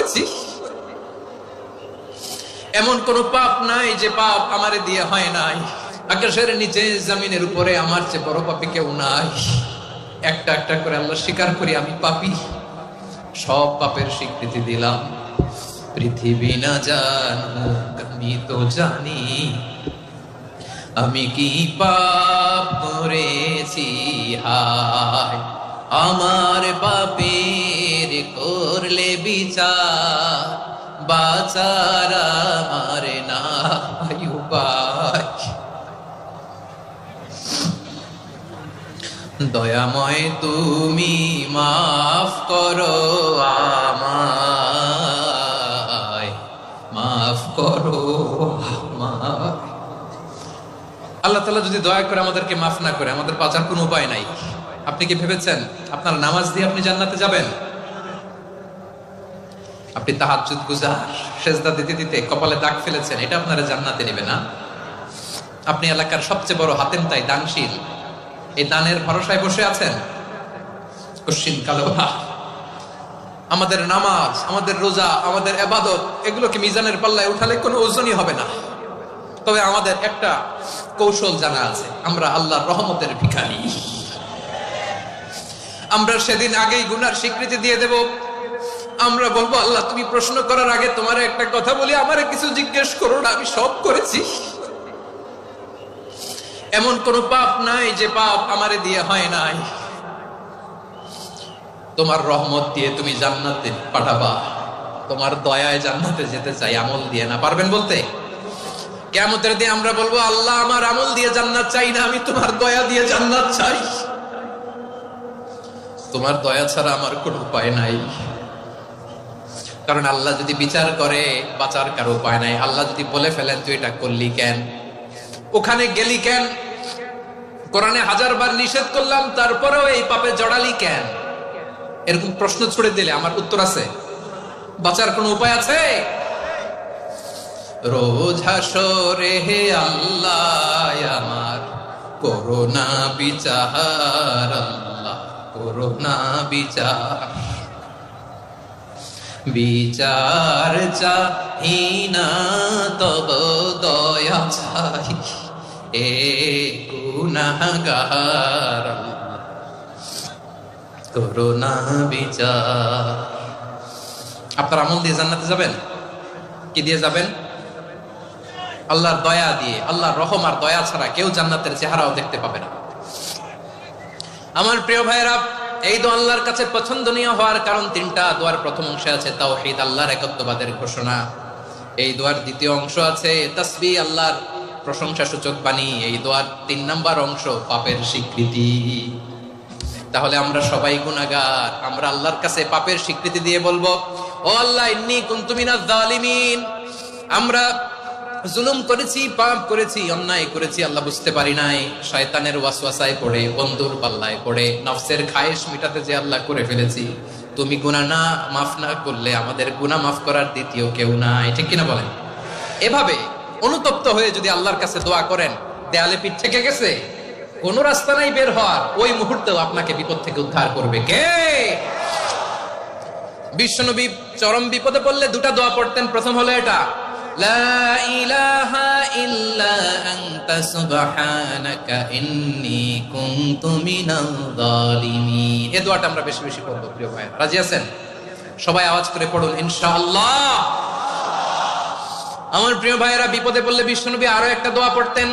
করেছি। এমন কোন পাপ নাই যে পাপ আমারে দিয়ে হয় নাই। আকাশের নিচে জমিনের উপরে আমার চেয়ে বড় পাপী কেউ নাই। একটা একটা করে আল্লাহ স্বীকার করি আমি পাপী, সব পাপের স্বীকৃতি দিলাম। পৃথিবী না জানুক আমি তো জানি আমি কি পাপ করেছি। হায় আমার পাপের করলে বিচার, বাঁচার আমার নাই উপায়। দয়াময় তুমি মাফ করো আমায়, মাফ করো আমায়। আল্লাহ তাআলা যদি দয়া করে আমাদেরকে মাফ না করে, আমাদের বাঁচার কোনো উপায় নাই। আপনি কি ভেবেছেন আপনার নামাজ দিয়ে আপনি জান্নাতে যাবেন? আপনি তাহাজ্জুদ গুজার, সেজদা দিতে দিতে কপালে দাগ ফেলেছেন, এটা আপনারা জান্নাতে নেবে না। আপনি এলাকার সবচেয়ে বড় হাতেম তাই দানশীল, এই দানের ভরসায় বসে আছেন। কশিন কালো আমাদের নামাজ, আমাদের রোজা, আমাদের ইবাদত, এগুলোকে মিজানের পাল্লায় উঠালে কোনো ওজনই হবে না। তবে আমাদের একটা কৌশল জানা আছে, আমরা আল্লাহর রহমতের ভিখারি। আমরা সেদিন আগেই গুনার স্বীকৃতি দিয়ে দেব। আমরা বলবো আল্লাহ তুমি প্রশ্ন করার আগে তোমার একটা কথা বলি, আমারে কিছু জিজ্ঞেস করো না, আমি সব করেছি। এমন কোন পাপ নাই যে পাপ আমারে দিয়ে হয় নাই। তোমার রহমত দিয়ে তুমি জান্নাতে পাঠাবা, তোমার দয়ায় জান্নাতে যেতে চাই, আমল দিয়ে না। পারবেন বলতে? কিয়ামতের দিন আমরা বলবো আল্লাহ আমার আমল দিয়ে জান্নাত চাই না, আমি তোমার দয়া দিয়ে জান্নাত চাই। তোমার দয়া ছাড়া আমার কোনো উপায় নাই। কারণ আল্লাহ যদি বিচার করে বাঁচার কারো উপায় নাই। আল্লাহ যদি বলে ফেলেন তুই এটা করলি কেন, ওখানে গেলি কেন, কোরআনে 1000 বার নিষেধ করলাম তারপরেও এই পাপে জড়ালি কেন, এরকম প্রশ্ন ছুড়ে দিলে আমার উত্তর আছে? বাঁচার কোনো উপায় আছে? রোজ হাসরে হে আল্লাহ আমার করোনা বিচার, আল্লাহ করোনা বিচার। বিচার চাই না তব দয়া চাই, এ গুনাহগার করোনা বিচার। আপনার আমল দিয়ে জান্নাতে যাবেন? কি দিয়ে যাবেন? আল্লাহর দয়া দিয়ে। আল্লাহর রহম আর দয়া ছাড়া কেউ জান্নাতের চেহারাও দেখতে পাবে না। আমার প্রিয় ভাইরা, এই দোয়া আল্লাহর কাছে পছন্দনীয় হওয়ার কারণ 3টা। দোয়ার প্রথম অংশে আছে তাওহীদ, আল্লাহর একত্ববাদের ঘোষণা। এই দোয়ার দ্বিতীয় অংশ আছে তাসবিহ, আল্লাহর প্রশংসা সূচক বাণী। এই দোয়ার 3 নাম্বার অংশ পাপের স্বীকৃতি। তাহলে আমরা সবাই গুনাহগার। আমরা আল্লাহর কাছে পাপের স্বীকৃতি দিয়ে বলবো, ও আল্লাহ ইন্নী কুনতু মিনাজ জালিমিন, আমরা জুলুম করেছি, পাপ করেছি, অন্যায় করেছি, আল্লাহ বুঝতে পারি নাই। শয়তানের ওয়াসওয়াসায় পড়ে, বন্ধুর পাল্লায় পড়ে, নফসের খায়েশ মিটাতে যে আল্লাহ করে ফেলেছি। তুমি গুনাহ না মাফ না করলে আমাদের গুনাহ মাফ করার দ্বিতীয় কেউ নাই। ঠিক কিনা বলেন? এভাবে অনুতপ্ত হয়ে যদি আল্লাহর কাছে দোয়া করেন, দেয়ালে পিঠ থেকে গেছে, কোনো রাস্তা নাই বের হওয়ার, ওই মুহূর্তেও আপনাকে বিপদ থেকে উদ্ধার করবে কে? বিশ্বনবী চরম বিপদে পড়লে 2টা দোয়া পড়তেন। প্রথম হলো এটা, লা ইলাহা ইল্লা আনতা সুবহানাকা ইন্নী কুনতু মিনাল জালিমিন। এই দোয়াটা আমরা বেশি বেশি পড়ব প্রিয় ভাই। রাজি আছেন? সবাই আওয়াজ করে পড়ুন ইনশাআল্লাহ। আমার প্রিয় ভাইয়েরা, বিপদে পড়লে বিশ্বনবী আরো একটা দোয়া পড়তেন,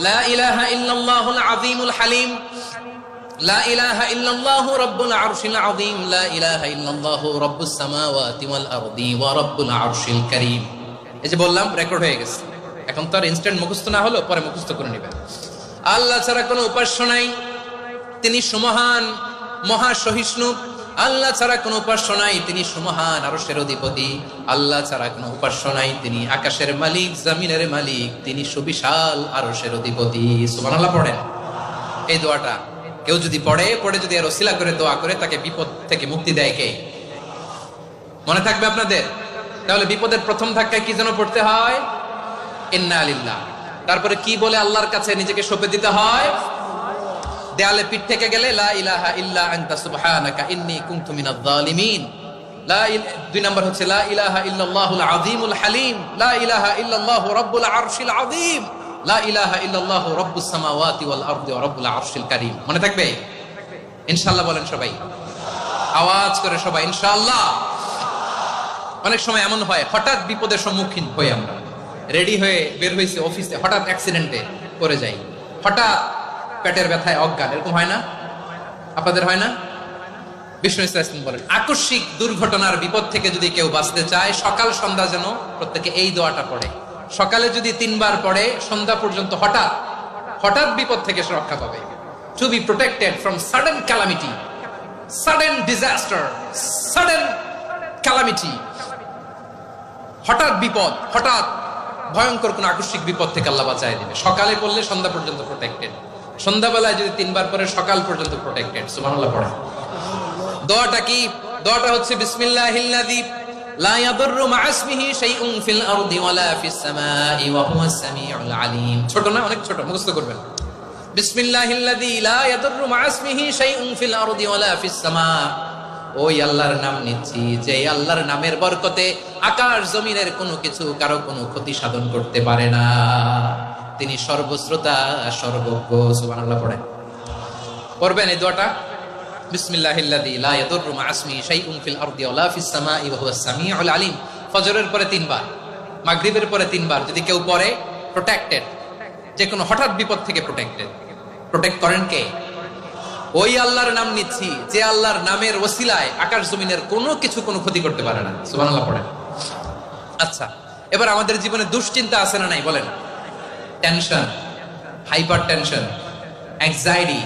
লা ইলাহা ইল্লাল্লাহুল আযীমুল হালিম, লা ইলাহা ইল্লাল্লাহু রাব্বুল আরশিল আযীম, লা ইলাহা ইল্লাল্লাহু রাব্বুস সামাওয়াতি ওয়াল আরদি ওয়া রাব্বুল আরশিল কারীম। এই যে বললাম, রেকর্ড হয়ে গেছে। এখন তো আর ইনস্ট্যান্ট মুখস্থ না হলো, পরে মুখস্থ করে নেবেন। আল্লাহ ছাড়া কোনো উপাস্য নাই, তিনি সুমহান, মহা সহিষ্ণু। আল্লাহ ছাড়া কোনো উপাস্য নাই, তিনি সুমহান, আরশের অধিপতি। আল্লাহ ছাড়া কোনো উপাস্য নাই, তিনি আকাশের মালিক, জমিনের মালিক, তিনি সুবিশাল আরশের অধিপতি। সুবহানাল্লাহ পড়েন। এই দোয়াটা কেউ যদি পড়ে যদি এর ওসিলা করে দোয়া করে, তাকে বিপদ থেকে মুক্তি দেয় কে? মনে থাকবে আপনাদের? তাহলে বিপদের প্রথম ধাক্কায় কি যেন পড়তে হয়? ইন্না লিল্লাহ। তারপরে কি বলে আল্লাহর কাছে নিজেকে সঁপে দিতে হয়? দেয়ালে পিঠ থেকে গেলে লা ইলাহা ইল্লা আনতা সুবহানাকা ইন্নী কুনতু মিনাজ জালিমিন। দুই নাম্বার হচ্ছে লা ইলাহা ইল্লাল্লাহুল আযীমুল হালিম, লা ইলাহা ইল্লাল্লাহু রাব্বুল আরশিল আযীম, লা ইলাহা ইল্লাল্লাহু রাব্বুস সামাওয়াতি ওয়াল আরদি ওয়া রাব্বুল আরশিল কারীম। মনে থাকবে? ইনশাআল্লাহ বলেন সবাই, আওয়াজ করে সবাই ইনশাআল্লাহ। অনেক সময় এমন হয়, হঠাৎ বিপদের সম্মুখীন হই আমরা, রেডি হয়ে বের হইছে অফিসে, হঠাৎ অ্যাক্সিডেন্টে পড়ে যাই, হঠাৎ পেটের ব্যথায় অজ্ঞান, এরকম হয় না? আপনাদের হয় না? বিষ্ণু ইসলাম বলেন, আকস্মিক দুর্ঘটনার বিপদ থেকে যদি কেউ বাঁচতে চায়, সকাল সন্ধ্যা যেন প্রত্যেকে এই দোয়াটা পড়ে। সকালে যদি 3 বার পড়ে, সন্ধ্যা পর্যন্ত হঠাৎ বিপদ থেকে সে রক্ষা পাবে। To be protected from sudden calamity, sudden disaster, sudden calamity, হঠাৎ বিপদ, হঠাৎ ভয়ঙ্কর কোন আকস্মিক বিপদ থেকে আল্লাহ বাঁচায় দিবে। সকালে পড়লে সন্ধ্যা পর্যন্ত প্রোটেক্টেড, সন্ধ্যাবেলায় যদি 3 বার পড়ে সকাল পর্যন্ত প্রোটেক্টেড। সুবহানাল্লাহ পড়ে। দোয়াটা কি? দোয়াটা হচ্ছে বিসমিল্লাহিল্লাযী লা ইয়াদুররু মা ইসমিহি শাইউন ফিল আরদি ওয়ালা ফিস সামাই ওয়া হুয়াস সামিউল আলীম। ছোট না? অনেক ছোট, মুখস্থ করবেন। বিসমিল্লাহিল্লাযী লা ইয়াদুররু মা ইসমিহি শাইউন ফিল আরদি ওয়ালা ফিস সামা। ওই আল্লাহর নাম নিচ্ছি যে আল্লাহর নামের বরকতে আকাশ জমিনের কোনো কিছু কারো কোনো ক্ষতি সাধন করতে পারে না। তিনি সর্বশ্রোতা, সর্বজ্ঞ। সুবহানাল্লাহ পড়েন। পড়বেন এই দোয়াটা, বিসমিল্লাহিল্লাযী লা ইয়াদুররু মা ইসমিহি শাইউন ফিল আরদি ওয়ালা ফিস সামাই ওয়া হুয়াস সামিউল আলীম। ফজরের পরে 3 বার, মাগরিবের পরে 3 বার যদি কেউ পড়ে, প্রোটেক্টেড, যে কোনো হঠাৎ বিপদ থেকে প্রোটেক্টেড। প্রোটেক্ট করেন কে? ওই আল্লাহর নাম নিচ্ছি যে আল্লাহর নামের ওসিলায় আকাশ জমিনের কোনো কিছু কোনো ক্ষতি করতে পারে না। সুবহানাল্লাহ পড়েন। আচ্ছা, এবার আমাদের জীবনে দুশ্চিন্তা আছে না নাই বলেন? Tension, hyper tension, anxiety,